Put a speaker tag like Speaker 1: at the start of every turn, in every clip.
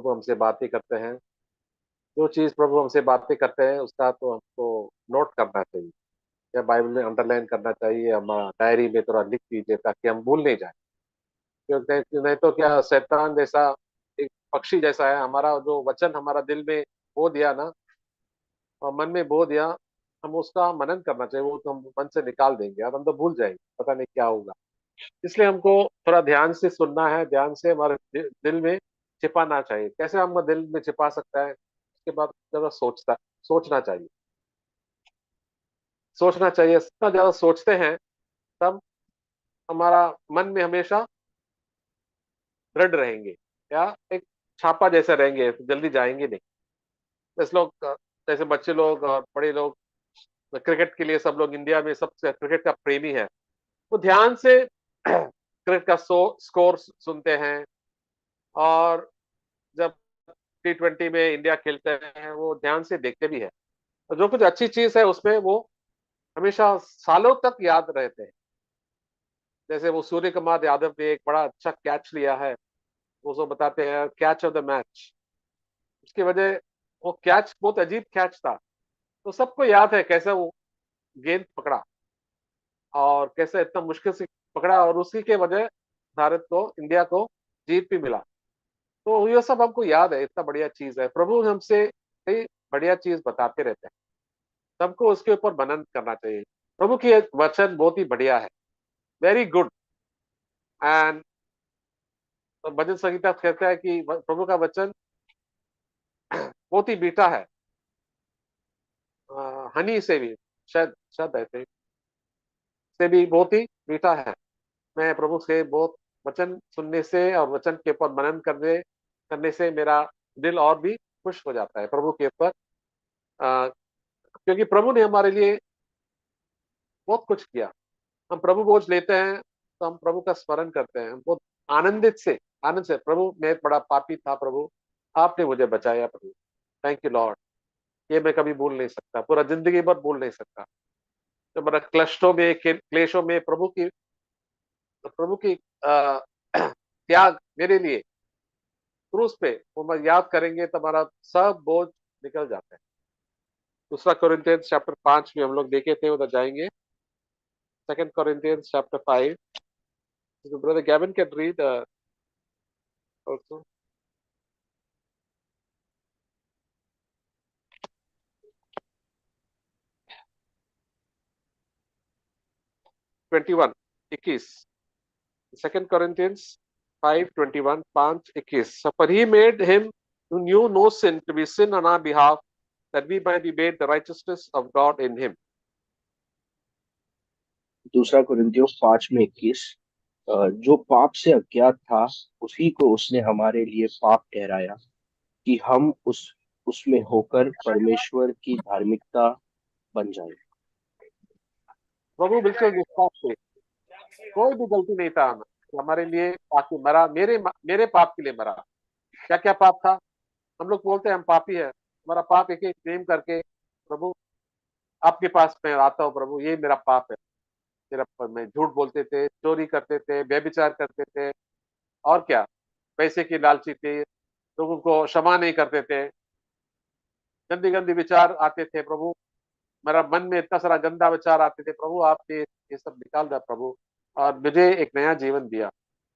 Speaker 1: प्रभु हमसे बातें करते हैं। जो चीज प्रभु हमसे बातें करते हैं उसका तो हमको नोट करना चाहिए, या बाइबल में अंडरलाइन करना चाहिए, हम डायरी में थोड़ा लिख दीजिए ताकि हम भूल नहीं जाए। क्योंकि नहीं तो क्या, शैतान जैसा एक पक्षी जैसा है, हमारा जो वचन हमारा दिल में बो दिया ना, और मन में बो दिया, हम उसका मनन करना चाहिए, वो तो हम मन से निकाल देंगे और हम तो भूल जाएंगे, पता नहीं क्या होगा। इसलिए हमको थोड़ा ध्यान से सुनना है, ध्यान से हमारे दिल में छिपाना चाहिए। कैसे हम दिल में छिपा सकता है, उसके बाद जरा सोचना चाहिए। सोचना चाहिए, जितना ज्यादा सोचते हैं तब हमारा मन में हमेशा दृढ़ रहेंगे, या एक छापा जैसा रहेंगे, जल्दी जाएंगे नहीं। जैसे लोग, जैसे बच्चे लोग और बड़े लोग, क्रिकेट के लिए सब लोग, इंडिया में सबसे क्रिकेट का प्रेमी है, वो ध्यान से क्रिकेट का स्कोर सुनते हैं। और जब T20 में इंडिया खेलते हैं वो ध्यान से देखते भी है। तो जो कुछ अच्छी चीज है उसमें वो हमेशा सालों तक याद रहते हैं। जैसे वो सूर्य कुमार यादव ने एक बड़ा अच्छा कैच लिया है, वो सब बताते हैं कैच ऑफ द मैच। उसकी वजह, वो कैच बहुत अजीब कैच था, तो सबको याद है कैसे वो गेंद पकड़ा और कैसे इतना मुश्किल से पकड़ा, और उसी के वजह भारत को, इंडिया को जीत भी मिला। तो ये सब हमको याद है, इतना बढ़िया चीज है। प्रभु हमसे कई बढ़िया चीज बताते रहते हैं, सबको उसके ऊपर मनन करना चाहिए। प्रभु की एक वचन बहुत ही बढ़िया है, वेरी गुड। एंड भजन संगीता कहता है कि प्रभु का वचन बहुत ही मीठा है, हनी से भी, शायद शायद ऐसे से भी बहुत ही मीठा है। मैं प्रभु से बहुत वचन सुनने से और वचन के ऊपर मनन करने करने से मेरा दिल और भी खुश हो जाता है प्रभु के ऊपर। क्योंकि प्रभु ने हमारे लिए बहुत कुछ किया। हम प्रभु बोझ लेते हैं तो हम प्रभु का स्मरण करते हैं, हम बहुत आनंदित से, आनंद से, प्रभु मैं बड़ा पापी था प्रभु, आपने मुझे बचाया प्रभु, थैंक यू लॉर्ड। ये मैं कभी भूल नहीं सकता, पूरा जिंदगी भर भूल नहीं सकता। तो मेरा क्लिष्टों में, क्लेशों में प्रभु की त्याग मेरे लिए क्रूस पे, वो मैं याद करेंगे तो हमारा सब बोझ निकल जाता है। दूसरा कोरिंथियंस चैप्टर 5 में हम लोग देखे थे, उधर जाएंगे। Second Corinthians chapter 5, brother Gavin can read also. 21, 21, second Corinthians 5:21, 5:21। So for he made him who knew no sin to be sin on our behalf, that we might be made the righteousness of God in him.
Speaker 2: दूसरा कुरिन्थियों 5 में 21, जो पाप से अज्ञात था उसी को उसने हमारे लिए पाप ठहराया कि हम उसमें होकर परमेश्वर की धार्मिकता बन जाए।
Speaker 1: प्रभु बिल्कुल निष्पाप थे, कोई भी गलती नहीं था, हमारे लिए आके मरा, मेरे पाप के लिए मरा। क्या क्या पाप था? हम लोग बोलते हैं हम पापी है, हमारा पाप एक एक नेम करके, प्रभु आपके पास मैं आता हूँ प्रभु, ये मेरा पाप है। मेरा, मैं झूठ बोलते थे, चोरी करते थे, व्यभिचार करते थे, और क्या, पैसे की लालची थे, लोगों को क्षमा नहीं करते थे, गंदी गंदी विचार आते थे प्रभु, मेरा मन में इतना सारा गंदा विचार आते थे प्रभु, आपने ये सब निकाल दिया प्रभु, और मुझे एक नया जीवन दिया।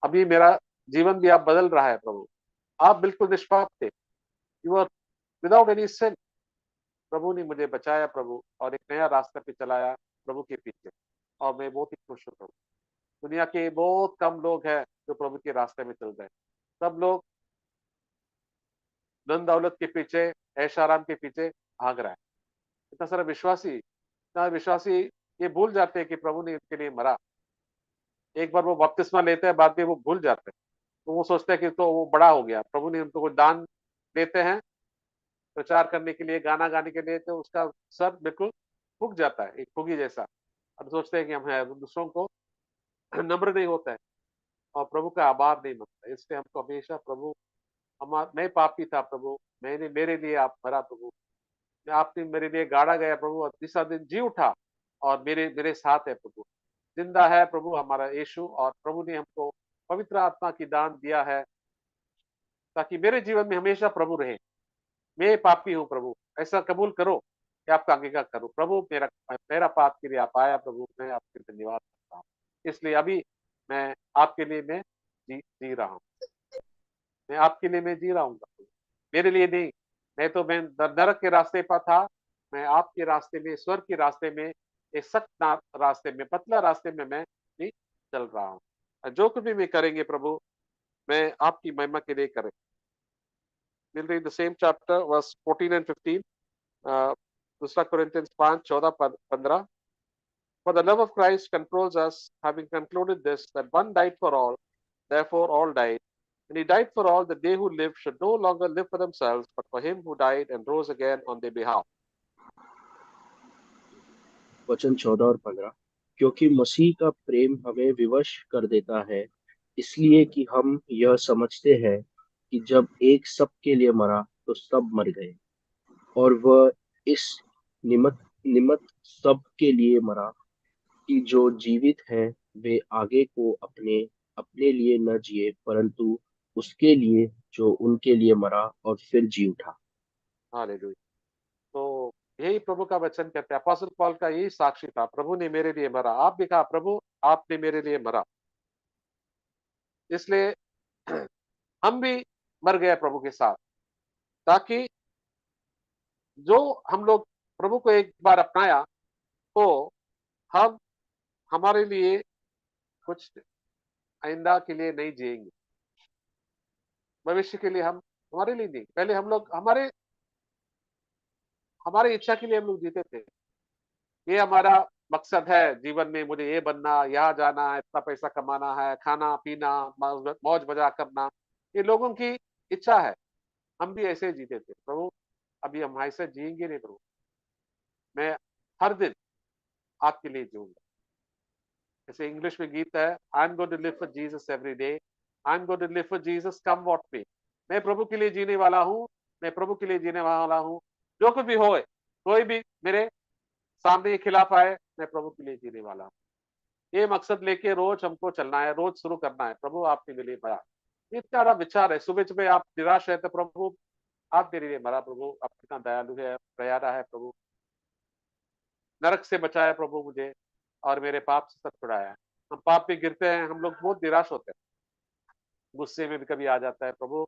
Speaker 1: अभी मेरा जीवन भी आप बदल रहा है प्रभु। आप बिल्कुल निष्पाप थे, यू आर विदाउट एनी सिन। प्रभु ने मुझे बचाया प्रभु, और एक नया रास्ते पे चलाया प्रभु के पीछे, और मैं बहुत ही खुश हूँ प्रभु। दुनिया के बहुत कम लोग हैं जो प्रभु के रास्ते में चल रहे हैं। सब लोग धन दौलत के पीछे, ऐश आराम के पीछे भाग रहा है। इतना विश्वासी ये भूल जाते हैं कि प्रभु ने इनके लिए मरा। एक बार वो बपतिस्मा लेते हैं, बाद में वो भूल जाते हैं, तो वो सोचते हैं कि तो वो बड़ा हो गया, प्रभु ने उनको कुछ दान देते हैं प्रचार करने के लिए, गाना गाने के लिए, तो उसका सर बिल्कुल फूक जाता है, एक फुगी जैसा। अब सोचते हैं कि हम हैं, दूसरों को नम्र नहीं होता है, और प्रभु का आभार नहीं मानता है। इसलिए हमको हमेशा प्रभु, मैं पापी था प्रभु, मैंने, मेरे लिए आप मरा प्रभु, आपने मेरे लिए गाड़ा गया प्रभु, और तीसरा दिन जी उठा, और मेरे मेरे साथ है प्रभु, जिंदा है प्रभु हमारा यीशु। और प्रभु ने हमको पवित्र आत्मा की दान दिया है, ताकि मेरे जीवन में हमेशा प्रभु रहे। मैं पापी हूँ प्रभु, ऐसा कबूल करो कि आपका अंगीकार करो। प्रभु मेरा मेरा पाप के लिए आप आया प्रभु, मैं आपके धन्यवाद करता हूँ। इसलिए अभी मैं आपके लिए मैं जी रहा हूँ, मैं आपके लिए मैं जी रहा हूँ प्रभु, मेरे लिए नहीं। मैं नरक के रास्ते पर था, मैं आपके रास्ते में, स्वर्ग के रास्ते में, एक सख्त रास्ते में, पतला रास्ते में मैं भी चल रहा हूँ। जो कुछ भी मैं करेंगे प्रभु, मैं आपकी महिमा के लिए करें। We'll read the same chapter, verse 14 and 15. दूसरा Corinthians 5:14-15. For the love of Christ controls us, having concluded this, that one died for all, therefore all died. And he died for all, that they who live should no longer live for themselves, but for him who died and rose again on their behalf.
Speaker 2: वचन 14 और 15। क्योंकि मसीह का प्रेम हमें विवश कर देता है, इसलिए कि हम यह समझते हैं कि जब एक सब के लिए मरा तो सब मर गए, और वह इस निमित्त निमित्त सब के लिए मरा कि जो जीवित हैं वे आगे को अपने अपने लिए न जिए, परंतु उसके लिए जो उनके लिए मरा और फिर जी उठा।
Speaker 1: हालेलुया। तो यही प्रभु का वचन कहते हैं, अपोस्टल पॉल का यही साक्षी था, प्रभु ने मेरे लिए मरा। आप भी कहा प्रभु आपने मेरे लिए मरा, इसलिए हम भी मर गए प्रभु के साथ, ताकि जो हम लोग प्रभु को एक बार अपनाया तो हम हमारे लिए कुछ आइंदा के लिए नहीं जिएंगे, भविष्य के लिए हम हमारे लिए नहीं, पहले हम लोग हमारे हमारे इच्छा के लिए हम लोग जीते थे। ये हमारा मकसद है जीवन में, मुझे ये बनना, यहाँ जाना है, इतना पैसा कमाना है, खाना पीना, मौज मजा करना, ये लोगों की इच्छा है। हम भी ऐसे जीते थे प्रभु, अभी हम ऐसे जिएंगे नहीं प्रभु। मैं हर दिन आपके लिए जीऊंगा। जैसे इंग्लिश में गीत है, I am going to live for Jesus every day, I am going to live for Jesus come what may. मैं प्रभु के लिए जीने वाला हूँ, मैं प्रभु के लिए जीने वाला हूँ। जो कुछ भी होए, कोई भी मेरे सामने के खिलाफ आए, मैं प्रभु के लिए जीने वाला हूँ। ये मकसद लेके रोज हमको चलना है, रोज शुरू करना है। प्रभु आपने मेरे लिए मरा, ये सारा विचार है। सुबह सुबह आप निराश रहते, प्रभु आप मेरे लिए मरा, प्रभु आप कितना दयालु है, दयारा है प्रभु, नरक से बचाया प्रभु मुझे, और मेरे पाप से सब छुड़ाया। हम पाप में गिरते हैं, हम लोग बहुत निराश होते हैं, गुस्से में भी कभी आ जाता है प्रभु,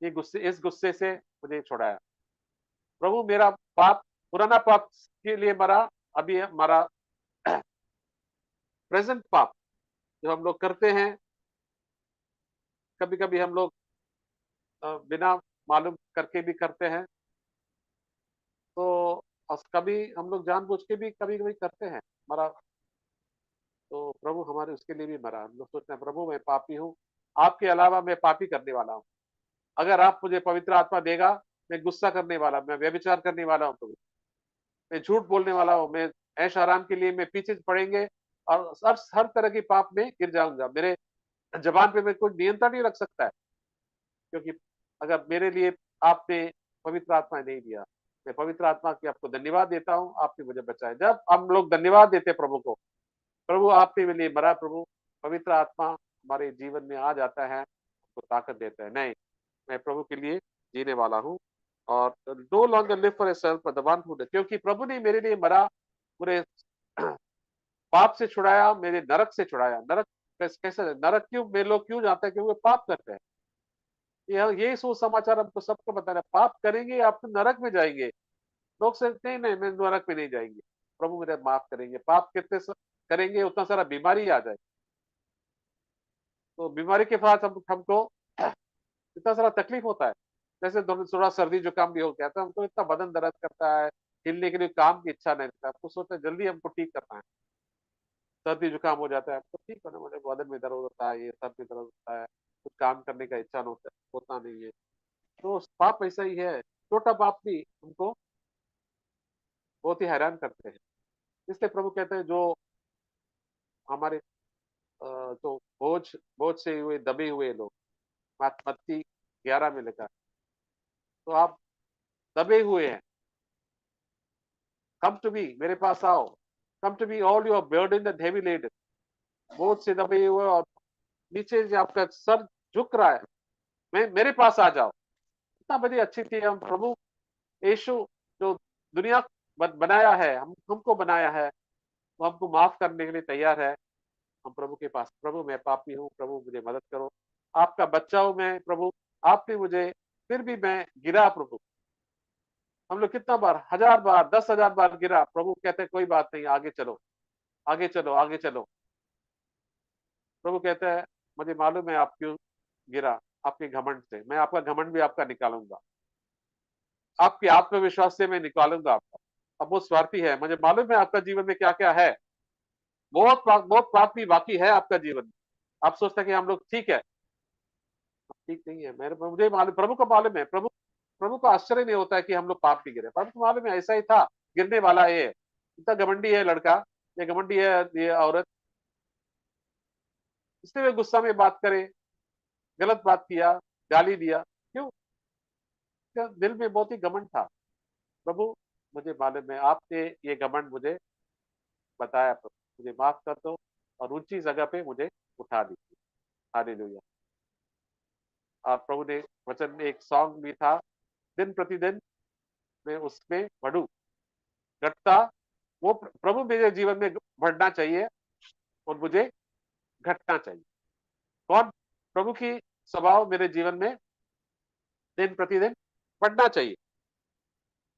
Speaker 1: ये गुस्से, इस गुस्से से मुझे छुड़ाया प्रभु। मेरा पाप, पुराना पाप के लिए मरा, अभी हमारा प्रेजेंट पाप जो हम लोग करते हैं, कभी कभी हम लोग बिना मालूम करके भी करते हैं, तो कभी हम लोग जानबूझ के भी कभी कभी करते हैं मरा। तो प्रभु हमारे उसके लिए भी मरा। हम लोग सोचते हैं प्रभु मैं पापी हूँ, आपके अलावा मैं पापी करने वाला हूँ, अगर आप मुझे पवित्र आत्मा देगा, मैं गुस्सा करने वाला, मैं व्यभिचार करने वाला हूँ प्रभु, मैं झूठ बोलने वाला हूँ, मैं ऐश आराम के लिए मैं पीछे पड़ेंगे, और हर तरह के पाप में गिर जाऊंगा। मेरे जबान पे मैं कोई नियंत्रण नहीं रख सकता है, क्योंकि अगर मेरे लिए आपने पवित्र आत्मा नहीं दिया। मैं पवित्र आत्मा की आपको धन्यवाद देता हूँ, आपने मुझे बचाया। जब हम लोग धन्यवाद देते प्रभु को, प्रभु आपने मेरे लिए मरा प्रभु, पवित्र आत्मा हमारे जीवन में आ जाता है, हमको ताकत देता है। नहीं, मैं प्रभु के लिए जीने वाला हूँ, और no longer live for self for the one who, क्योंकि प्रभु ने मेरे लिए मरा, पूरे पाप से छुड़ाया, मेरे नरक से छुड़ाया। नरक कैसे, नरक क्यों मेरे लोग क्यों जाते हैं, क्योंकि वो पाप करते हैं। यही सुसमाचार हमको सबको बताना है, पाप करेंगे आप तो नरक में जाएंगे। लोग सोचते हैं नहीं, मैं नरक में नहीं जाएंगे, प्रभु मुझे माफ करेंगे। पाप कितने करेंगे उतना सारा बीमारी आ जाए, तो बीमारी के बाद हमको इतना सारा तकलीफ होता है। जैसे थोड़ा सर्दी जुकाम भी हो गया तो हमको इतना बदन दर्द करता है, हिलने के लिए काम की इच्छा नहीं रहता, हमको सोचते हैं जल्दी हमको ठीक करना है। सर्दी जुकाम हो जाता है, हमको ठीक होना, मुझे बदन में दर्द होता है, ये सर में दर्द होता है, कुछ काम करने का इच्छा होता नहीं है। तो पाप ऐसा ही है, छोटा पाप भी हमको बहुत ही हैरान करते हैं। इसलिए प्रभु कहते हैं जो हमारे जो बोझ बोझ से हुए दबे हुए लोग, मत्ती 11 में लिखा है, तो आप दबे हुए हैं, कम टू मी, मेरे पास आओ, come to me all your burden and heavy laden. बोझ से दबे हुए और नीचे से आपका सर झुक रहा है, मैं मेरे पास आ जाओ। इतना बड़ी अच्छी थी हम प्रभु यीशु जो दुनिया बनाया है, हमको बनाया है, वो हमको माफ करने के लिए तैयार है। हम प्रभु के पास, प्रभु मैं पापी हूँ, प्रभु मुझे मदद करो, आपका बच्चा हूं मैं प्रभु, आपने मुझे, फिर भी मैं गिरा प्रभु। हम लोग कितना बार, 1000 बार, 10,000 बार गिरा, प्रभु कहते हैं कोई बात नहीं, आगे चलो, आगे चलो, आगे चलो। प्रभु कहते हैं मुझे मालूम है आप क्यों गिरा, आपके घमंड से, मैं आपका घमंड भी आपका निकालूंगा, आपके आत्मविश्वास से मैं निकालूंगा आपका। अब वो स्वार्थी है, मुझे मालूम है आपका जीवन में क्या क्या है, बहुत बात भी बाकी है आपका जीवन में। आप सोचते हैं कि हम लोग ठीक है, ठीक नहीं है। मेरे मुझे मालूम, प्रभु को मालूम है, प्रभु प्रभु को आश्चर्य नहीं होता है कि हम लोग पाप में गिरे, प्रभु को मालूम है ऐसा ही था, गिरने वाला ये, इतना घमंडी है लड़का, ये घमंडी है ये औरत, इसलिए वे गुस्सा में बात करे, गलत बात किया, गाली दिया, क्यों? क्या दिल में बहुत ही घमंड था। प्रभु मुझे मालूम है, आपने ये घमंड मुझे बताया, प्रभु मुझे माफ कर दो और ऊंची जगह पे मुझे उठा दीजिए। हालेलुया। और प्रभु ने वचन में एक सॉन्ग भी था, दिन प्रतिदिन मैं उसमें बढ़ू, घटता, वो प्रभु मेरे जीवन में बढ़ना चाहिए और मुझे घटना चाहिए। कौन? प्रभु की स्वभाव मेरे जीवन में दिन प्रतिदिन बढ़ना चाहिए।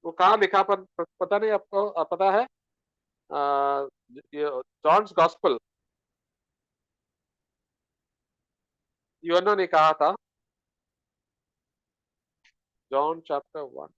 Speaker 1: वो कहाँ लिखा, पर पता नहीं आपको, पता है? जॉन्स गॉस्पल, यूहन्ना ने कहा था, John chapter 1,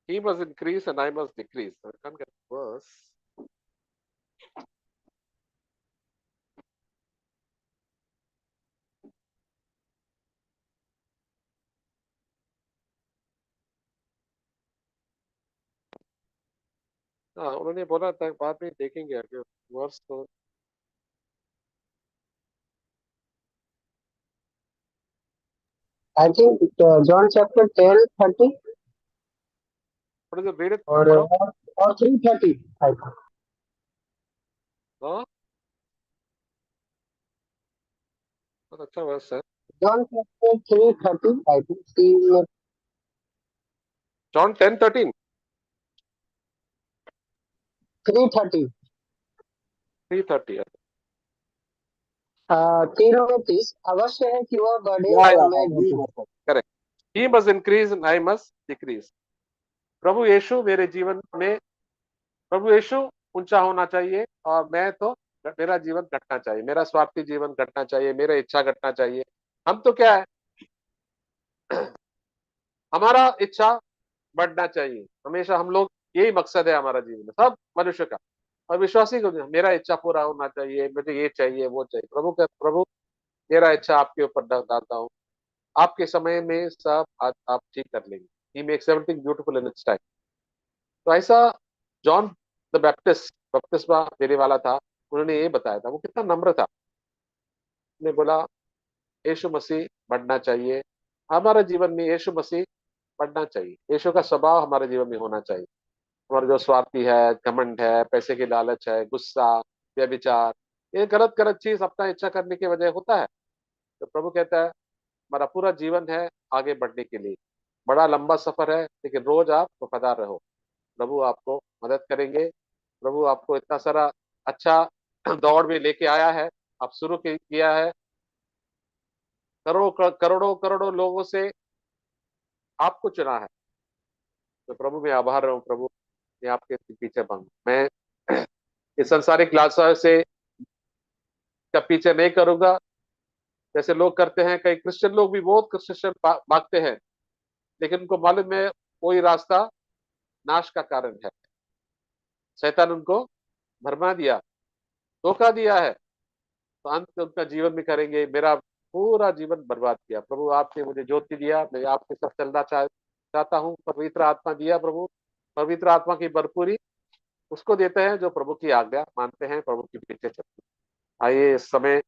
Speaker 1: he must increase and I must decrease. I can't get verse. हाँ, उन्होंने बोला था, बाद में देखेंगे आगे वर्स तो।
Speaker 3: I think John chapter 10, 30
Speaker 1: थोड़ी देर read it,
Speaker 3: or
Speaker 1: पढ़ो।
Speaker 3: or 3:30. I think.
Speaker 1: हाँ, बहुत अच्छा वर्स है।
Speaker 3: John chapter 3:30. I think.
Speaker 1: John 10:13,
Speaker 3: 3:30.
Speaker 1: 3:30।
Speaker 3: तीनों में 30 अवश्य है कि वह बढ़े
Speaker 1: या
Speaker 3: और
Speaker 1: या
Speaker 3: मैं
Speaker 1: ही
Speaker 3: घटूं।
Speaker 1: Correct, he must increase and I must decrease. प्रभु यीशु मेरे जीवन में, प्रभु यीशु ऊंचा होना चाहिए और मैं तो, मेरा जीवन घटना चाहिए, मेरा स्वार्थी जीवन घटना चाहिए, मेरा इच्छा घटना चाहिए। हम तो क्या है, हमारा इच्छा बढ़ना चाहिए हमेशा, हम लोग, यही मकसद है हमारा जीवन में सब मनुष्य का। और विश्वासी को भी, मेरा इच्छा पूरा होना चाहिए, मुझे ये चाहिए वो चाहिए। प्रभु का, प्रभु मेरा इच्छा आपके ऊपर डालता हूँ, आपके समय में सब आप ठीक कर लेंगे। He makes everything beautiful in its time. तो ऐसा जॉन द बैप्टिस्ट, बपतिस्मा देने वाला था, उन्होंने ये बताया था, वो कितना नम्र था। उन्होंने बोला यीशु मसीह बढ़ना चाहिए, हमारा जीवन में यीशु मसीह बढ़ना चाहिए, यीशु का स्वभाव हमारे जीवन में होना चाहिए। हमारा जो स्वार्थी है, घमंड है, पैसे की लालच है, गुस्सा, व्यभिचार, ये गलत गलत चीज अपना इच्छा करने की वजह होता है। तो प्रभु कहता है हमारा पूरा जीवन है आगे बढ़ने के लिए, बड़ा लंबा सफर है, लेकिन रोज आप वफादार रहो, प्रभु आपको मदद करेंगे। प्रभु आपको इतना सारा अच्छा दौड़ में लेके आया है, आप शुरू किया है, करोड़ों करोड़ों करोड़ों लोगों से आपको चुना है। तो प्रभु मैं आभार रहूं, प्रभु मैं आपके पीछे बन, मैं इस संसारिक लालसा से का पीछे नहीं करूंगा, जैसे लोग करते हैं। कई क्रिश्चियन लोग भी बहुत क्रिश्चियन भागते हैं, लेकिन उनको मालूम है कोई रास्ता नाश का कारण है, शैतान उनको भरमा दिया, धोखा दिया है। तो अंत में उनका जीवन भी करेंगे, मेरा पूरा जीवन बर्बाद किया। प्रभु आपने मुझे ज्योति दिया, मैं आपके साथ चलना चाहता हूँ। पवित्र आत्मा दिया प्रभु। पवित्र आत्मा की भरपूरी उसको देते हैं जो प्रभु की आज्ञा मानते हैं, प्रभु के पीछे चलते हैं। आइए इस समय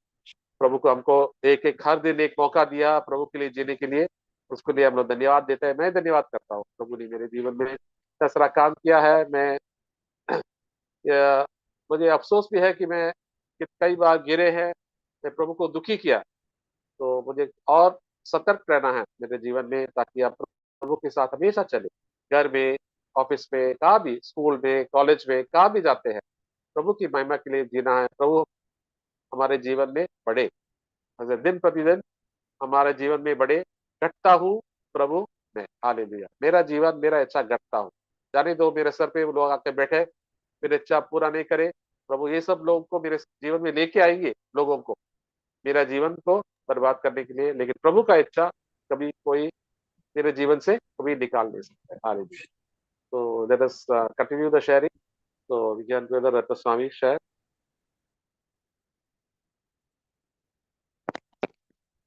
Speaker 1: प्रभु को हमको एक एक हर दिन एक मौका दिया प्रभु के लिए जीने के लिए, उसके लिए हम लोग धन्यवाद देते हैं। मैं धन्यवाद करता हूँ, प्रभु ने मेरे जीवन में इतना सारा काम किया है। या, मुझे अफसोस भी है कि कई बार गिरे हैं, मैं प्रभु को दुखी किया। तो मुझे और सतर्क रहना है मेरे जीवन में, ताकि आप प्रभु के साथ हमेशा चले। घर में, ऑफिस में, कहाँ भी, स्कूल में, कॉलेज में, कहाँ भी जाते हैं, प्रभु की महिमा के लिए जीना है। प्रभु हमारे जीवन में बढ़े, अगर दिन प्रतिदिन हमारे जीवन में बढ़े। घटता हूँ प्रभु में, हालेलुया। मेरा जीवन मेरा इच्छा घटता हूँ, जाने दो मेरे सर पे वो लोग आके बैठे, मेरे इच्छा पूरा नहीं करे। प्रभु ये सब लोगों को मेरे जीवन में लेके आएंगे, लोगों को मेरा जीवन को बर्बाद करने के लिए, लेकिन प्रभु का इच्छा कभी कोई मेरे जीवन से कभी निकाल नहीं सकता है। हालेलुया। तो let us continue the sharing. तो विज्ञान ब्रदर रत्न स्वामी शेयर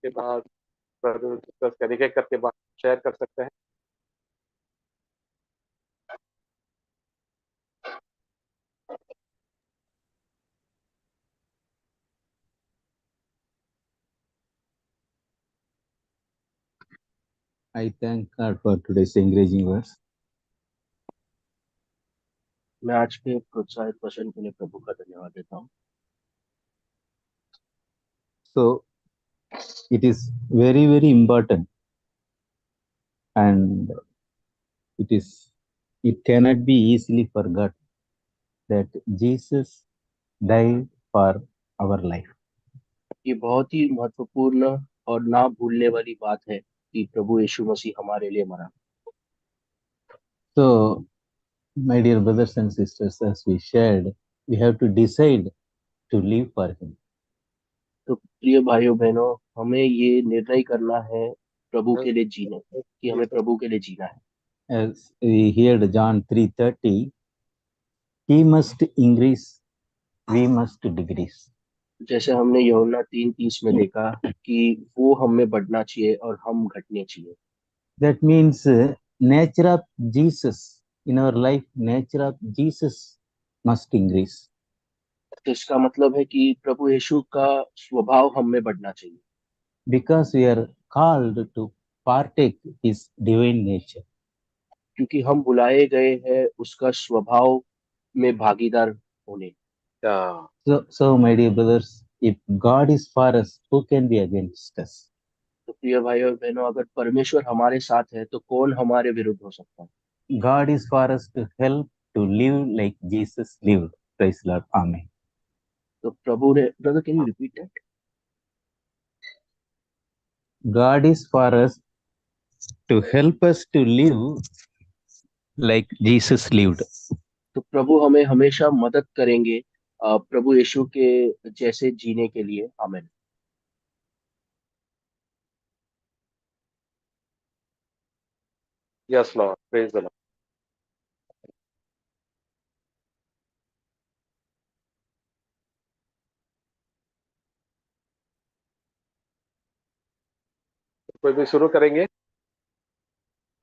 Speaker 1: के बाद brother discuss करेंगे, करके बाद शेयर कर सकते हैं।
Speaker 4: I thank God for today's encouraging words.
Speaker 2: मैं आज के प्रोत्साहित वचन के लिए प्रभु का धन्यवाद देता हूँ।
Speaker 4: So it is very, very important, and it cannot be easily forgot that Jesus died for our life.
Speaker 2: ये बहुत ही महत्वपूर्ण और ना भूलने वाली बात है कि प्रभु यीशु मसीह हमारे लिए मरा।
Speaker 4: So, my dear brothers and sisters, as we shared, we have to decide to live for Him.
Speaker 2: तो प्रिय भाइयों बहनों, हमें ये निर्णय करना है प्रभु के लिए जीने, कि हमें प्रभु के लिए जीना है।
Speaker 4: As we heard John 3:30, He must increase, we must decrease.
Speaker 2: जैसे हमने यूहन्ना 3:30 में देखा कि वो हम में बढ़ना चाहिए और हम घटने चाहिए।
Speaker 4: That means nature of Jesus in our life, nature of Jesus must increase.
Speaker 2: तो इसका मतलब है कि प्रभु यीशु का स्वभाव हम में बढ़ना चाहिए,
Speaker 4: Because we are called to partake His divine nature.
Speaker 2: क्योंकि हम बुलाए गए हैं उसका स्वभाव में भागीदार होने।
Speaker 4: So, my dear brothers, if God is for us, who can be against us?
Speaker 2: तो प्रिय भाइयों और बहनों, अगर परमेश्वर हमारे साथ है तो कौन हमारे विरुद्ध हो सकता है?
Speaker 4: God is for us to help to live like Jesus lived. Praise the Lord. Amen.
Speaker 2: तो प्रभु ने, brother can you repeat that?
Speaker 4: God is for us to help us to live like Jesus lived.
Speaker 2: तो प्रभु हमें हमेशा मदद करेंगे प्रभु यीशु के जैसे जीने के लिए। आमीन।
Speaker 1: Yes, Lord. Praise the Lord. कोई भी शुरू करेंगे?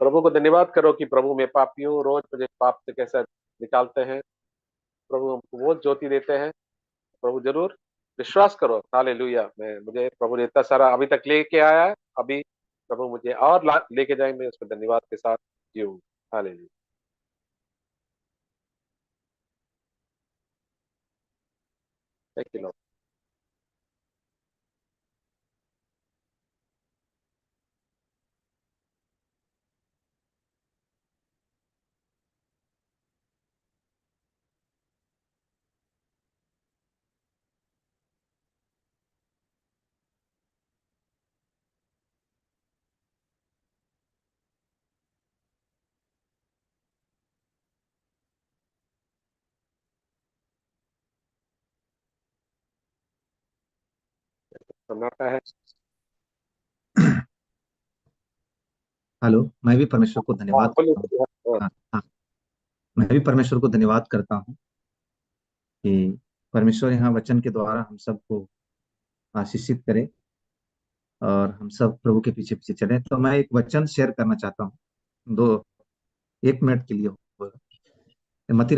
Speaker 1: प्रभु को धन्यवाद करो कि प्रभु मैं पापी हूँ, रोज मुझे पाप से कैसे निकालते हैं। प्रभु हमको वो ज्योति देते हैं। प्रभु जरूर विश्वास करो। हालेलुया। मैं मुझे प्रभु ने इतना सारा अभी तक लेके आया है, अभी प्रभु मुझे और लेके जाए, मैं उसको धन्यवाद के साथ जीऊँ। हालेलुया। Thank you Lord. सन्नाटा है।
Speaker 5: हेलो, मैं भी परमेश्वर को
Speaker 1: हाँ,
Speaker 5: धन्यवाद
Speaker 1: बोलिए
Speaker 5: करता हूँ।
Speaker 1: बोलिए।
Speaker 5: हाँ, हाँ, मैं भी परमेश्वर को धन्यवाद करता हूँ कि परमेश्वर यहाँ वचन के द्वारा हम सबको आशीषित करे। और हम सब प्रभु के पीछे पीछे चले। तो मैं एक वचन शेयर करना चाहता हूँ, दो 1 मिनट के लिए होगा। मत्ती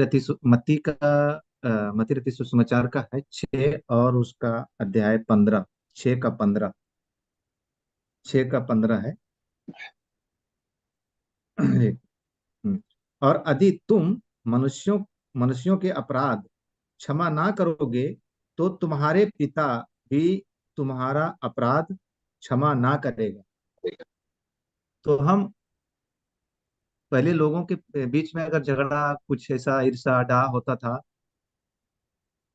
Speaker 5: रची सुसमाचार का है 6 और उसका अध्याय 15, 6 का 15, 6 का 15 है। हम्म। और यदि तुम मनुष्यों मनुष्यों के अपराध क्षमा ना करोगे, तो तुम्हारे पिता भी तुम्हारा अपराध क्षमा ना करेगा। तो हम पहले लोगों के बीच में अगर झगड़ा, कुछ ऐसा ईर्ष्या डाह होता था,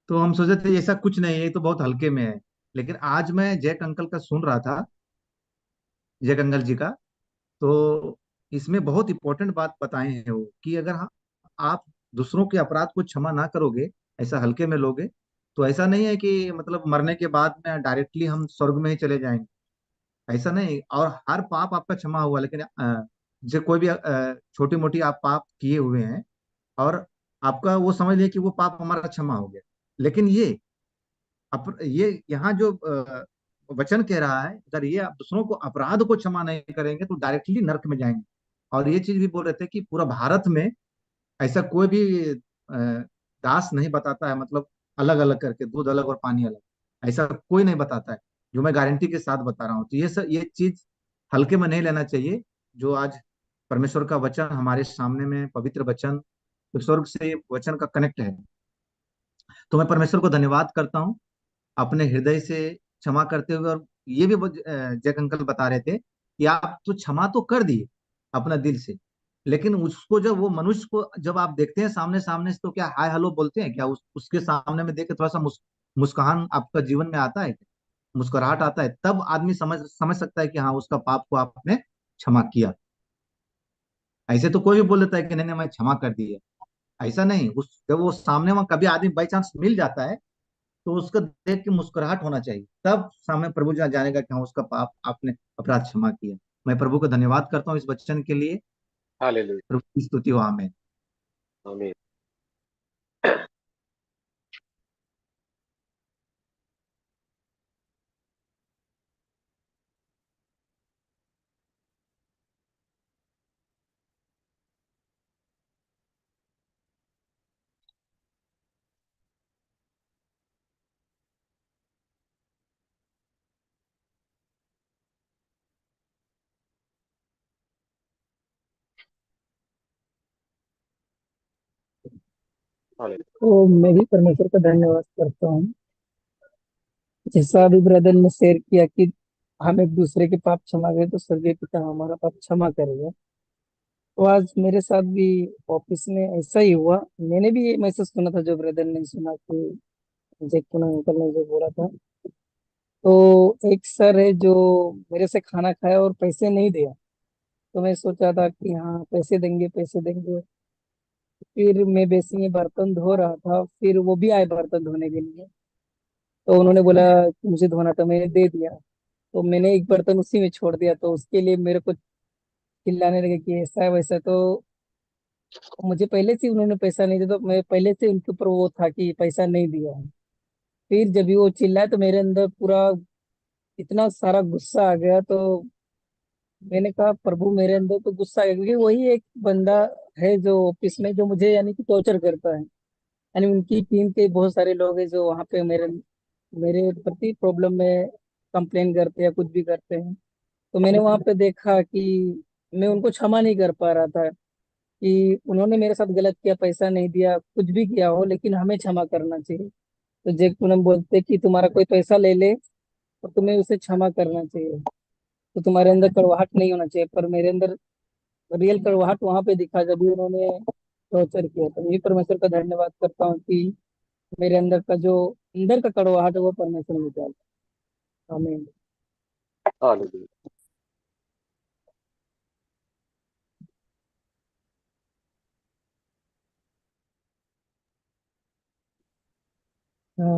Speaker 5: तो हम सोचते थे ऐसा कुछ नहीं है, ये तो बहुत हल्के में है। लेकिन आज मैं जैक अंकल का सुन रहा था, जैक अंकल जी का, तो इसमें बहुत इंपॉर्टेंट बात बताए हैं वो, कि अगर आप दूसरों के अपराध को क्षमा ना करोगे, ऐसा हल्के में लोगे, तो ऐसा नहीं है कि मतलब मरने के बाद में डायरेक्टली हम स्वर्ग में ही चले जाएंगे। ऐसा नहीं। और हर पाप आपका क्षमा हुआ, लेकिन जो कोई भी छोटी मोटी आप पाप किए हुए हैं, और आपका वो समझ लिया कि वो पाप हमारा क्षमा हो गया। लेकिन ये यहाँ जो वचन कह रहा है, अगर ये आप दूसरों को अपराध को क्षमा नहीं करेंगे तो डायरेक्टली नरक में जाएंगे। और ये चीज भी बोल रहे थे कि पूरा भारत में ऐसा कोई भी दास नहीं बताता है, मतलब अलग अलग करके, दूध अलग और पानी अलग, ऐसा कोई नहीं बताता है, जो मैं गारंटी के साथ बता रहा हूँ। तो ये चीज हल्के में नहीं लेना चाहिए। जो आज परमेश्वर का वचन हमारे सामने में, पवित्र वचन, तो स्वर्ग से वचन का कनेक्ट है। तो मैं परमेश्वर को धन्यवाद करता हूँ, अपने हृदय से क्षमा करते हुए। और ये भी जैक अंकल बता रहे थे कि आप तो क्षमा तो कर दिए अपना दिल से, लेकिन उसको जब वो मनुष्य को जब आप देखते हैं सामने सामने से, तो क्या हाय हेलो बोलते हैं क्या? उसके सामने में देख के थोड़ा सा मुस्कान आपका जीवन में आता है, मुस्कुराहट आता है, तब आदमी समझ समझ सकता है कि हाँ, उसका पाप को आपने क्षमा किया। ऐसे तो कोई भी बोल देता है कि नहीं नहीं मैं क्षमा कर दिया, ऐसा नहीं। उस जब वो सामने वहां कभी आदमी बाई चांस मिल जाता है, तो उसको देख के मुस्कुराहट होना चाहिए, तब सामने प्रभु जानेगा कि हाँ, उसका पाप आपने अपराध क्षमा किया। मैं प्रभु को धन्यवाद करता हूँ इस वचन के लिए।
Speaker 1: हालेलुया।
Speaker 5: प्रभु की स्तुति हो, आमेन।
Speaker 1: आमीन। हालेलुया।
Speaker 3: तो मैं भी परमेश्वर का धन्यवाद करता हूँ। जैसा अभी ब्रदर ने शेयर किया कि हम एक दूसरे के पाप क्षमा करें तो स्वर्गीय पिता हमारा पाप क्षमा करेगा। तो आज मेरे साथ भी ऑफिस में ऐसा ही हुआ। मैंने भी ये मैसेज सुना था जो ब्रदर ने सुना कि जैकुना अंकल ने जो बोला था। तो एक सर है जो मेरे से खाना खाया और पैसे नहीं दिया। तो मैं सोचा था कि हाँ पैसे देंगे पैसे देंगे। फिर मैं बेसिंग में बर्तन धो रहा था, फिर वो भी आए बर्तन धोने के लिए। तो उन्होंने बोला कि मुझे धोना, तो मैंने दे दिया। तो मैंने एक बर्तन उसी में छोड़ दिया, तो उसके लिए मेरे को चिल्लाने लगे कि ऐसा है वैसा। तो मुझे पहले से उन्होंने पैसा नहीं दिया, तो मैं पहले से उनके ऊपर वो था कि पैसा नहीं दिया है। फिर जब भी वो चिल्लाए तो मेरे अंदर पूरा इतना सारा गुस्सा आ गया। तो मैंने कहा प्रभु मेरे अंदर तो गुस्सा आ गया, क्योंकि वही एक बंदा है जो ऑफिस में जो मुझे यानी कि टॉर्चर करता है। यानी उनकी टीम के बहुत सारे लोग हैं जो वहाँ पे मेरे मेरे प्रति प्रॉब्लम में कंप्लेन करते हैं, कुछ भी करते हैं। तो मैंने वहाँ पे देखा कि मैं उनको क्षमा नहीं कर पा रहा था कि उन्होंने मेरे साथ गलत किया, पैसा नहीं दिया, कुछ भी किया हो, लेकिन हमें क्षमा करना चाहिए। तो जैक पूनम बोलते कि तुम्हारा कोई पैसा ले ले और तुम्हें उसे क्षमा करना चाहिए, तो तुम्हारे अंदर कड़वाहट नहीं होना चाहिए। पर मेरे अंदर रियल कड़वाहट वहां पे दिखा जब भी उन्होंने टॉर्चर किया। तो मैं परमेश्वर का धन्यवाद करता हूँ कि मेरे अंदर का जो अंदर का कड़वाहट है वो परमेश्वर निकाल। आमीन।
Speaker 1: हालेलुया।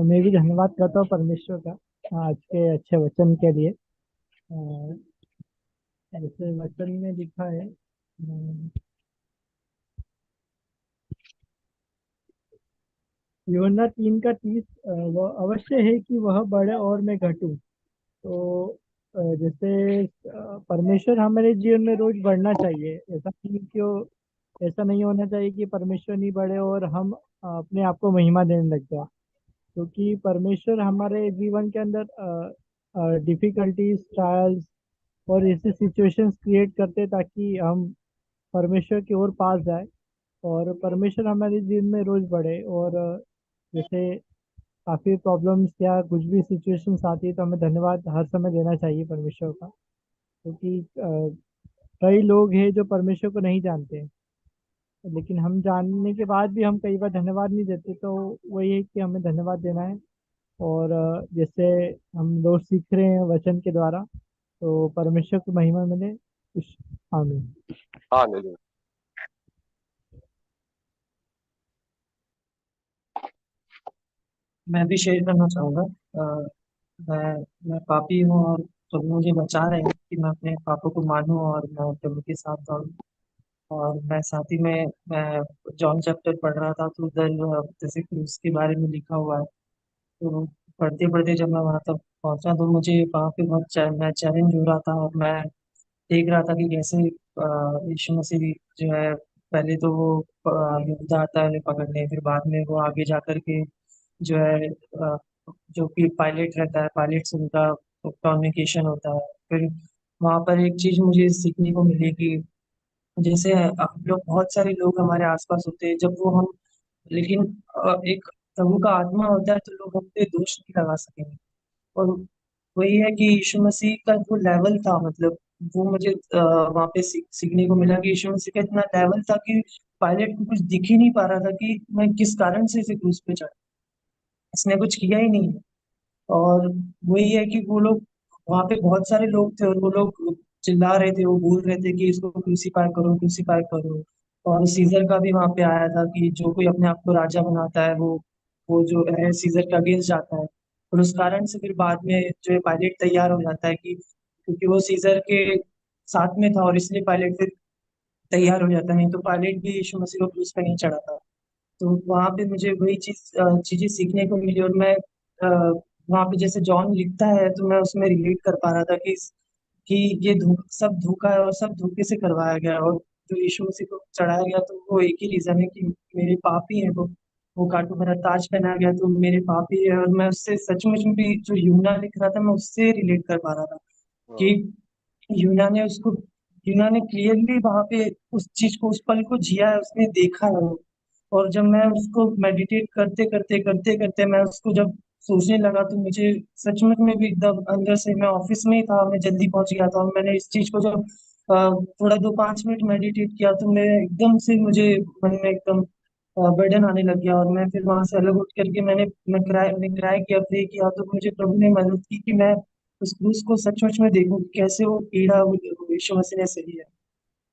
Speaker 6: मैं भी धन्यवाद करता हूँ परमेश्वर का आज के अच्छे वचन के लिए। ऐसे वचन में लिखा है, यूहन्ना 3 का 30, वह अवश्य है कि वह बढ़े और मैं घटूं। तो जैसे परमेश्वर हमारे जीवन में रोज बढ़ना चाहिए। ऐसा नहीं होना चाहिए कि परमेश्वर नहीं बढ़े और हम अपने आप को महिमा देने लग जाए। क्योंकि परमेश्वर हमारे जीवन के अंदर डिफिकल्टीज, ट्रायल्स और ऐसे सिचुएशंस क्रिएट करते हैं ताकि हम परमेश्वर की ओर पास जाए और परमेश्वर हमारे जीवन में रोज बढ़े। और जैसे काफी प्रॉब्लम्स या कुछ भी सिचुएशंस आती है तो हमें धन्यवाद हर समय देना चाहिए परमेश्वर का। क्योंकि कई लोग हैं जो परमेश्वर को नहीं जानते हैं, लेकिन हम जानने के बाद भी हम कई बार धन्यवाद नहीं देते। तो वही है कि हमें धन्यवाद देना है। और जैसे हम लोग सीख रहे हैं वचन के द्वारा, तो परमेश्वर को महिमा मिले। आमीन।
Speaker 1: हाँ नहीं।
Speaker 7: मैं भी शेयर करना चाहूँगा। अ, मैं पापी हूँ और प्रभु मुझे बचा रहे हैं कि मैं अपने पापों को मानूं और मैं प्रभु के साथ दौड़ूं। और मैं साथ ही में मैं जॉन चैप्टर पढ़ रहा था, तो उधर जैसे क्रूस के बारे में लिखा हुआ है। तो पढ़ते पढ़ते जब मैं वहाँ तक पहुँचा तो मुझे वहाँ पे बहुत मैं चैलेंज हो रहा था। और मैं देख रहा था कि कैसे यीशु मसीह जो है, पहले तो वो यहूदा आता है उन्हें पकड़ने, फिर बाद में वो आगे जाकर के जो है जो कि पायलट रहता है, पायलट से उनका कम्युनिकेशन होता है। फिर वहाँ पर एक चीज मुझे सीखने को मिली कि जैसे हम लोग, बहुत सारे लोग हमारे आसपास होते हैं, जब वो हम, लेकिन एक प्रभु का आत्मा होता है तो लोग हम पे दोष नहीं लगा सकेंगे। और वही है कि यीशु मसीह का जो लेवल था, मतलब वो मुझे वहाँ पे सीखने को मिला कि यीशु मसीह का इतना लेवल था कि पायलट को कुछ दिख ही नहीं पा रहा था कि मैं किस कारण से इसे क्रूस पे चढ़ा। इसने कुछ किया ही नहीं है। और वही है कि वो लोग, वहाँ पे बहुत सारे लोग थे और वो लोग चिल्ला रहे थे, वो बोल रहे थे कि इसको क्रूसीफाई करो, क्रूसीफाई करो। और सीजर का भी वहाँ पे आया था कि जो कोई अपने आप को राजा बनाता है वो जो है सीजर के अगेंस्ट जाता है। और उस कारण से फिर बाद में जो है पायलट तैयार हो जाता है कि क्योंकि वो सीजर के साथ में था और इसलिए पायलट फिर तैयार हो जाता है। नहीं तो पायलट भी यीशु मसीह को क्रूस पे नहीं चढ़ा था। तो वहाँ पे मुझे वही चीजें सीखने को मिली। और मैं वहाँ पे जैसे जॉन लिखता है तो मैं उसमें रिलेट कर पा रहा था कि ये सब धोखा है और सब धोखे से करवाया गया है। और जो यीशु मसीह को चढ़ाया गया तो वो एक ही रीजन है कि मेरे पाप ही है। वो कांटों भरा ताज पहनाया गया तो मेरे पाप ही है। और मैं उससे सचमुच में भी, जो यूना लिख रहा था, मैं उससे रिलेट कर पा रहा था कि
Speaker 1: हाँ
Speaker 7: यूना ने उसको यूना ने क्लियरली वहां पे उस चीज को, उस पल को जिया है, उसने देखा है वो। और जब मैं उसको मेडिटेट करते करते करते करते मैं उसको जब सोचने लगा तो मुझे सचमुच में भी एकदम अंदर से, मैं ऑफिस में ही था, मैं जल्दी पहुंच गया था और मैंने इस चीज को जब थोड़ा 2-5 मिनट मेडिटेट किया तो मैं एकदम से, मुझे मन में एकदम बर्डन आने लग गया। और मैं फिर वहां से अलग उठ करके मैंने क्राई किया, प्रे किया। तो मुझे प्रभु ने मदद की कि मैं उस क्रूस को सचमुच में देखूं कि कैसे वो पीड़ा यीशु मसीह ने सही है,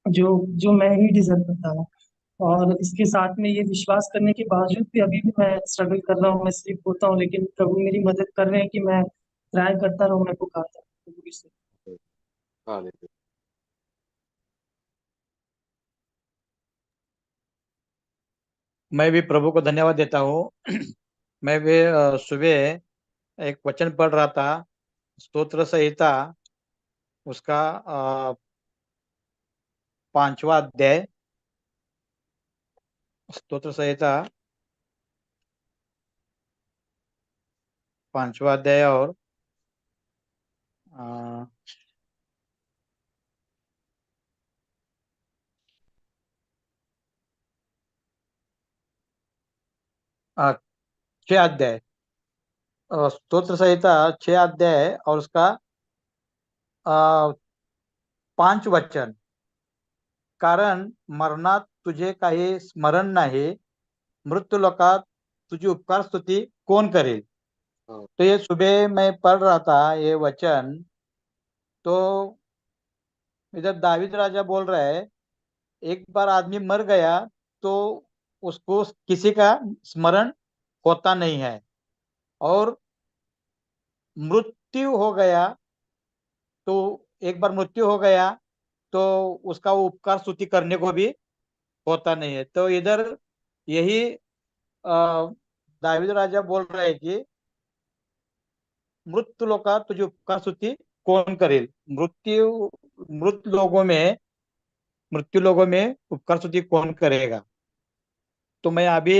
Speaker 7: जो जो मैं ही डिजर्व करता था। और इसके साथ में ये विश्वास करने के बावजूद भी अभी भी मैं स्ट्रगल कर रहा हूँ, मैं स्लिप होता हूँ, लेकिन प्रभु मेरी मदद कर रहे हैं कि मैं ट्राई करता रहूँ, मैं पुकारता रहूं प्रभु की सेवा।
Speaker 1: हाँ नहीं।
Speaker 8: मैं भी प्रभु को धन्यवाद देता हूँ। मैं भी सुबह एक वचन पढ़ रहा था, स्तोत्र संहिता उसका 5वां अध्याय, स्तोत्र संहिता 5वां अध्याय और 6 अध्याय, स्तोत्र संहिता 6 अध्याय और उसका 5 वचन। कारण मरणात तुझे काही स्मरण नाही, मृत्यू लोकात तुझी उपकार स्तुति कौन करेल।
Speaker 1: हाँ
Speaker 8: तो ये सुबह मैं पढ़ रहा था ये वचन, तो इधर दाविद राजा बोल रहा है, एक बार आदमी मर गया तो उसको किसी का स्मरण होता नहीं है, और मृत्यु हो गया तो एक बार मृत्यु हो गया तो उसका वो उपकार स्तुति करने को भी होता नहीं है। तो इधर यही दाविद राजा बोल रहे हैं कि मृत्यु लोका तुझी उपकार स्तुति कौन करेल? मृत लोगों में मृत्यु लोगों में उपकार स्तुति कौन करेगा? तो मैं अभी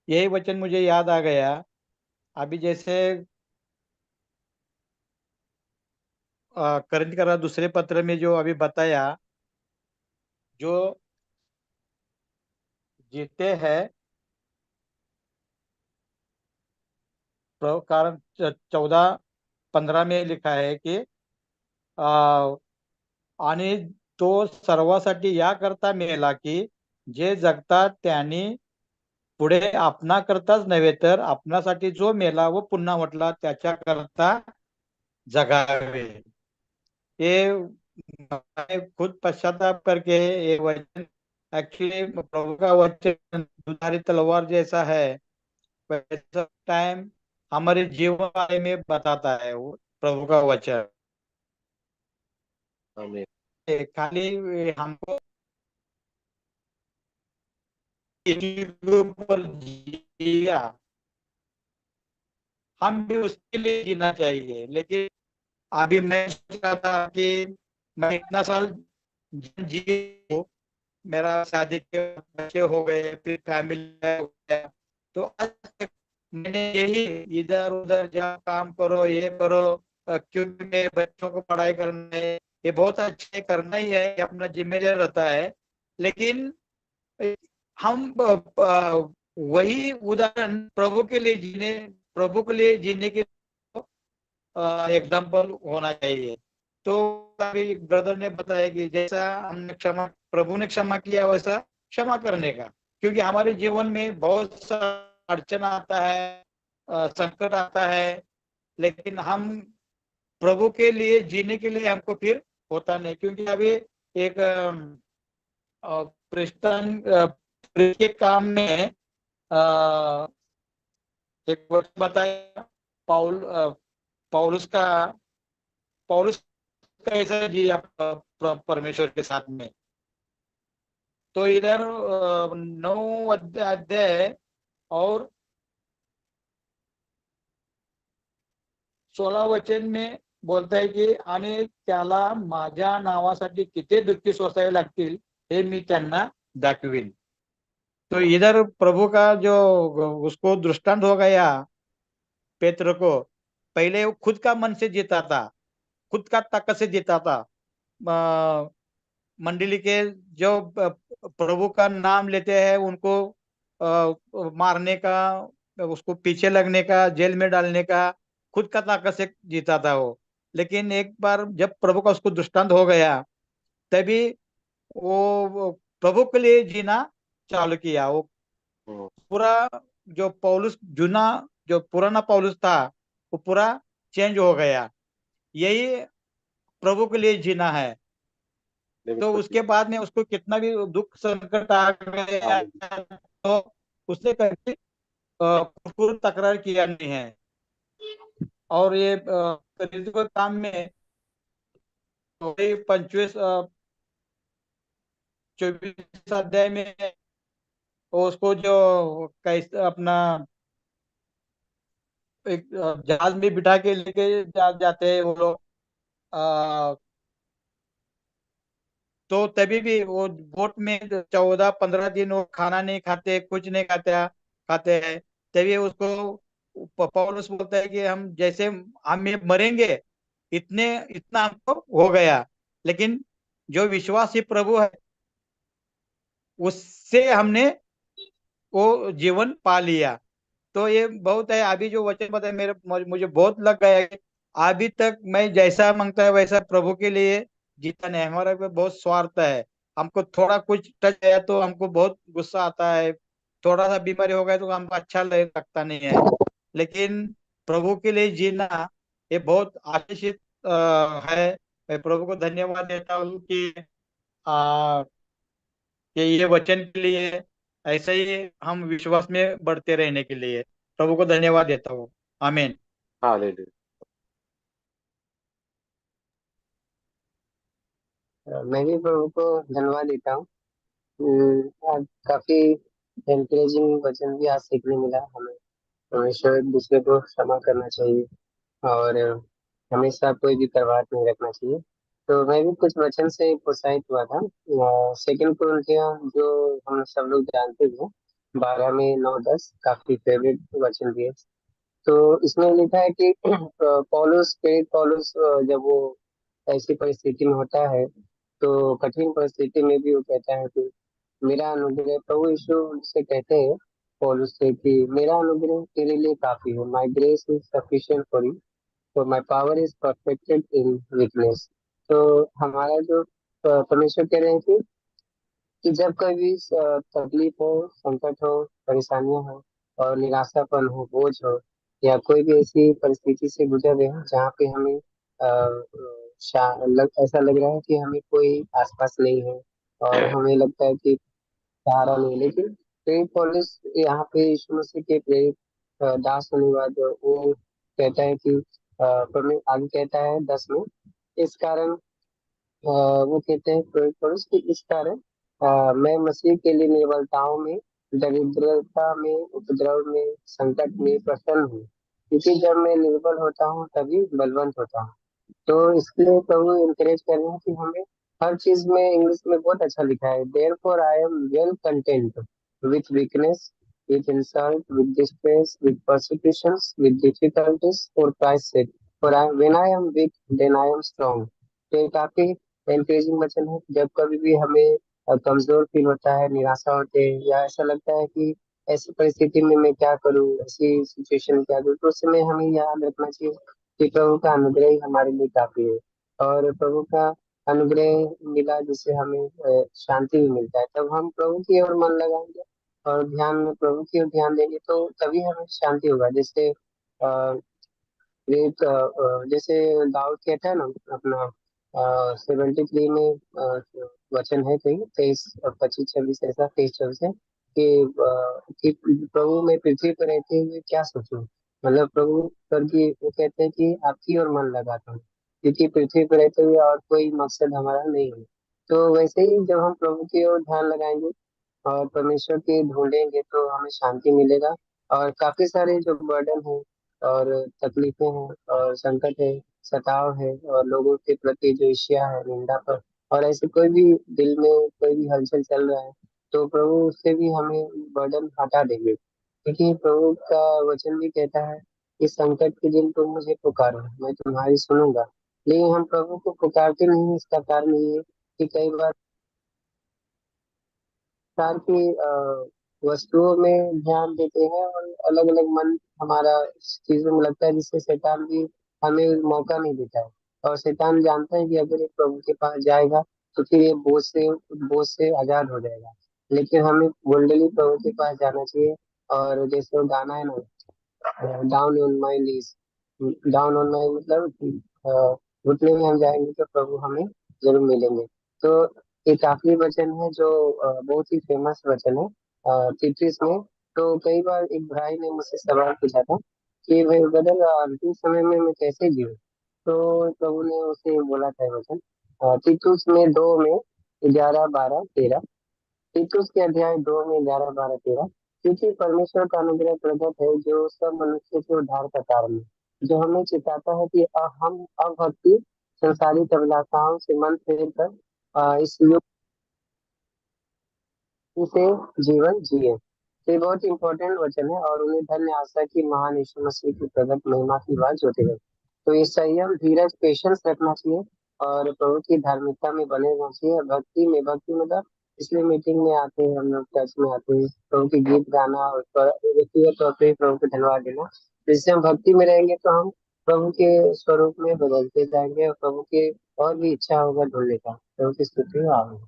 Speaker 8: यही वचन मुझे याद आ गया। अभी जैसे करिन्थ का दूसरे पत्र में जो अभी बताया, जो जीते हैं, कारण 14:15 में लिखा है कि अ, आणि तो सर्वांसाठी या करता मेला की जे जगतात त्यांनी पुढे आपणा करताच नव्हे तर आपणासाठी जो मेला व पुन्हा म्हटला त्याच्या करता जगावे। ये मैंने खुद पश्चाताप करके ये वचन, एक्चुअली प्रभु का वचन दुधारी तलवार जैसा है, वैसा टाइम हमारे जीवन बारे में बताता है वो प्रभु का वचन।
Speaker 1: आमीन।
Speaker 8: खाली हमको इसी के ऊपर जिया, हम भी उसके लिए जीना चाहिए। लेकिन अभी मैं सोच रहा था कि मैं इतना साल जी हूँ, मेरा शादी के बच्चे हो गए, फिर फैमिली हो गया, तो आज तक मैंने यही इधर उधर जा काम करो ये करो, क्योंकि मेरे बच्चों को पढ़ाई करना है, ये बहुत अच्छे करना ही है, ये अपना जिम्मेदारी रहता है। लेकिन हम वही उदाहरण प्रभु के लिए जीने के एग्जाम्पल होना चाहिए। तो अभी ब्रदर ने बताया कि जैसा हमने प्रभु ने क्षमा किया वैसा क्षमा करने का, क्योंकि हमारे जीवन में बहुत सा अड़चन आता है, संकट आता है, लेकिन हम प्रभु के लिए जीने के लिए हमको फिर होता नहीं। क्योंकि अभी एक क्रिश्चियन के काम में अ, एक वर्ष बताया, पौलुस का पौलुस कैसा जिया परमेश्वर के साथ में। तो इधर 9 अध्याय और 16 वचन में बोलता है की आणि त्याला माझ्या नावासाठी किती दुःखी सोसावे लागतील हे मी त्यांना दाखवीन। तो इधर प्रभु का जो उसको दृष्टांत हो गया, पेत्र को पहले वो खुद का मन से जीता था, खुद का ताकत से जीता था। मंडली के जो प्रभु का नाम लेते हैं उनको मारने का, उसको पीछे लगने का, जेल में डालने का खुद का ताकत से जीता था वो। लेकिन एक बार जब प्रभु का उसको दृष्टांत हो गया, तभी वो प्रभु के लिए जीना चालू किया। वो पूरा जो पौलुस जूना जो पुराना पौलुस था वो पूरा चेंज हो गया। यही प्रभु के लिए जीना है। तो उसके बाद में उसको कितना भी दुख संकट आ गया, तो उसने कभी कुछ तकरार किया नहीं है। और ये कलीसिया के काम में 25 24 अध्याय में उसको जो कैसे अपना एक जहाज में बिठा के लेके जाते हैं वो लोग, तो तभी भी वो बोट में 14-15 दिन वो खाना नहीं खाते, कुछ नहीं खाते हैं। तभी उसको पौलुस बोलता है कि हम जैसे हम ये मरेंगे, इतना हमको हो गया, लेकिन जो विश्वासी प्रभु है उससे हमने वो जीवन पा लिया। तो ये बहुत है। अभी जो वचन बताया मेरे मुझे बहुत लग गया है। अभी तक मैं जैसा मांगता है वैसा प्रभु के लिए जीता नहीं। हमारा पे बहुत स्वार्थ है। हमको थोड़ा कुछ टच गया तो हमको बहुत गुस्सा आता है, थोड़ा सा बीमारी हो गया तो हमको अच्छा लगता नहीं है। लेकिन प्रभु के लिए जीना ये बहुत आशीषित है। मैं प्रभु को धन्यवाद देता हूँ कि ये वचन के लिए ऐसे ही हम विश्वास में बढ़ते रहने के लिए प्रभु को धन्यवाद देता हूँ। आमीन।
Speaker 1: हालेलुया।
Speaker 9: मैं भी प्रभु को धन्यवाद देता हूँ। आज काफी एनकरेजिंग वचन भी आज सीखने मिला हमें। हमेशा एक दूसरे को क्षमा करना चाहिए और हमेशा कोई भी करवाट नहीं रखना चाहिए। तो मैं भी कुछ वचन से प्रोत्साहित हुआ था। सेकंड कुरिन्थियों जो हम सब लोग जानते हैं, 12 में 9-10 काफी फेवरेट वचन भी है। तो इसमें लिखा है कि पौलुस, प्रेरित पौलुस, जब वो ऐसी परिस्थिति में होता है, तो कठिन परिस्थिति में भी वो कहता है कि मेरा अनुग्रह, प्रभु यीशु से कहते हैं पौलुस से कि मेरा अनुग्रह तेरे लिए काफी है, my grace is sufficient for you, तो my power is perfected in weakness. तो हमारा जो परमेश्वर कह रहे हैं कि जब कोई भी तकलीफ हो, संकट हो, परेशानियां हो और निराशापन हो, बोझ हो, या कोई भी ऐसी परिस्थिति से गुजर रहे हो जहाँ पे हमें ऐसा लग रहा है कि हमें कोई आसपास नहीं है और हमें लगता है कि सहारा नहीं, लेकिन प्रेरित पौलुस यहाँ पे यीशु मसीह के प्रेरित दास होने के बाद वो कहता है कि आगे कहता है 10 में, इस कारण वो कहते हैं प्रेरित पौलुस कि इस कारण मैं मसीह के लिए निर्बलताओं में, दरिद्रता में, उपद्रव में, संकट में प्रसन्न हूँ, क्योंकि जब मैं निर्बल होता हूँ तभी बलवंत होता हूँ। तो इसलिए प्रभु इंकरेज कर रहे हैं कि हमें हर चीज में, इंग्लिश में बहुत अच्छा लिखा है, therefore I am well content with weakness, with insult, with distress, with persecutions, with difficulties for Christ sake, for I when I am weak then I am strong. तो ये काफी एनकरेजिंग वचन है। जब कभी भी हमें कमजोर फील होता है, निराशा होते हैं, या ऐसा लगता है कि ऐसी परिस्थिति में मैं क्या करूं, ऐसी सिचुएशन में क्या करूं, तो उस समय हमें याद रखना चाहिए कि प्रभु का अनुग्रह ही हमारे लिए काफी है। और प्रभु का अनुग्रह मिला जिससे हमें शांति भी मिलता है, तब हम प्रभु की ओर मन लगाएंगे और ध्यान में प्रभु की ओर ध्यान देंगे, तो तभी हमें शांति होगा। जैसे जैसे दाऊद कहता है ना अपना 73 में वचन है कहीं 23, 25, 26, ऐसा 23, 24 है कि प्रभु मैं पृथ्वी पर रहते हुए क्या सोचूं, मतलब प्रभु पर की वो कहते हैं कि आपकी ओर मन लगाता हूँ, क्योंकि पृथ्वी पर रहते हुए और कोई मकसद हमारा नहीं है। तो वैसे ही जब हम प्रभु की ओर ध्यान लगाएंगे और परमेश्वर की ढूंढेंगे तो हमें शांति मिलेगा। और काफी सारे जो बर्डन है और तकलीफें हैं और संकट है, सताव है, और लोगों के प्रति जो ईर्ष्या है, निंदा पर, और ऐसे कोई भी दिल में कोई भी हलचल चल रहा है, तो प्रभु उससे भी हमें बर्डन हटा देंगे, क्योंकि प्रभु का वचन भी कहता है इस संकट के दिन तुम मुझे पुकारो, मैं तुम्हारी सुनूंगा। लेकिन हम प्रभु को पुकारते नहीं, इसका कारण ये है कि कई बार प्रकार की वस्तुओं में ध्यान देते हैं और अलग अलग मन हमारा इस चीजों में लगता है, जिससे शैतान भी हमें मौका नहीं देता है। और शैतान जानता है कि अगर ये प्रभु के पास जाएगा तो फिर ये बोझ से आजाद हो जाएगा। लेकिन हमें बोल्डली प्रभु के पास जाना चाहिए। और जैसे वो गाना है ना, down on my knees, down on my मतलब घुटने में हम जाएंगे तो प्रभु हमें जरूर मिलेंगे। तो ये काफी वचन है जो बहुत ही फेमस वचन है तीर्थीस में। तो कई बार एक भाई ने मुझसे सवाल पूछा था कि भाई ब्रदर अंतिम समय में मैं कैसे जीऊँ। तो प्रभु ने उसे बोला था ये वचन तीतुस में 2 में 11, 12, 13, तीतुस के अध्याय 2 में 11, 12, 13, क्योंकि परमेश्वर का अनुग्रह प्रकट है जो सब मनुष्य के उद्धार का कारण है, जो हमें चिताता है कि हम अब भक्ति संसारिक अभिलाषाओं से मन फेर कर इस युग से जीवन जिए। तो ये बहुत इंपॉर्टेंट वचन है, और उन्हें धन्य आशा की महान यीशु मसीह की प्रकट महिमा की बात जोते रहे। तो ये संयम, धीरज, पेशेंस रखना चाहिए और प्रभु की धार्मिकता में बने रहना चाहिए। भक्ति मतलब इसलिए मीटिंग में आते हैं, हम लोग चर्च में आते हैं, प्रभु के गीत गाना और व्यक्तिगत तौर पर प्रभु को धन्यवाद देना। जिससे हम भक्ति में रहेंगे तो हम प्रभु के स्वरूप में बदलते जाएंगे और प्रभु के और भी इच्छा होगा ढूंढने का। प्रभु की स्तुति हो, आमीन।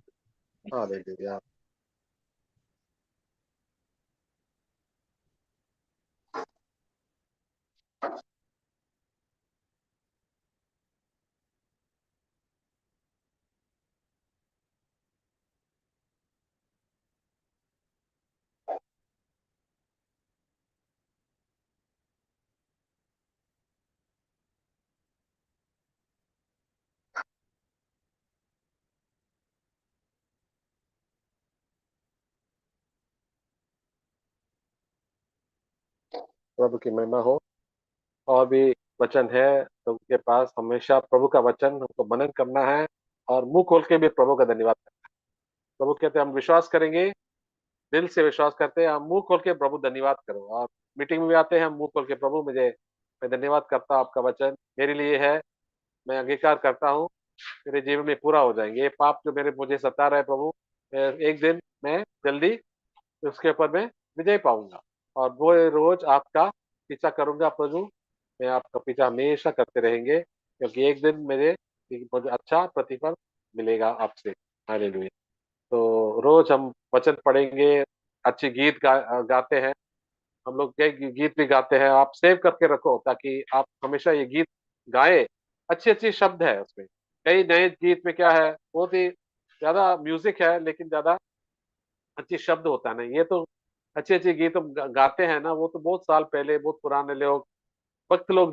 Speaker 1: हालेलुया। प्रभु की महिमा हो। और भी वचन है तो उनके पास हमेशा प्रभु का वचन हमको मनन करना है और मुंह खोल के भी प्रभु का धन्यवाद करना है। प्रभु कहते हैं हम विश्वास करेंगे, दिल से विश्वास करते हैं, हम मुंह खोल के प्रभु धन्यवाद करो। और मीटिंग में भी आते हैं हम मुंह खोल के, प्रभु मुझे, मैं धन्यवाद करता हूँ, आपका वचन मेरे लिए है, मैं अंगीकार करता हूँ, मेरे जीवन में पूरा हो जाएंगे। ये पाप जो मेरे मुझे सता रहा है प्रभु, एक दिन मैं जल्दी उसके ऊपर मैं विजय पाऊंगा और वो रोज आपका पीछा करूंगा प्रभु। मैं आपका पीछा हमेशा करते रहेंगे क्योंकि एक दिन मुझे अच्छा प्रतिफल मिलेगा आपसे। हालेलुया। तो रोज हम वचन पढ़ेंगे, अच्छी गीत गाते हैं हम लोग, कई गीत भी गाते हैं, आप सेव करके रखो ताकि आप हमेशा ये गीत गाए। अच्छी अच्छी शब्द है उसमें, कई नए गीत में क्या है, बहुत ही ज्यादा म्यूजिक है लेकिन ज्यादा अच्छी शब्द होता है ना। ये तो अच्छी अच्छी गीत हम गाते हैं ना, वो तो बहुत साल पहले बहुत पुराने लोग, भक्त लोग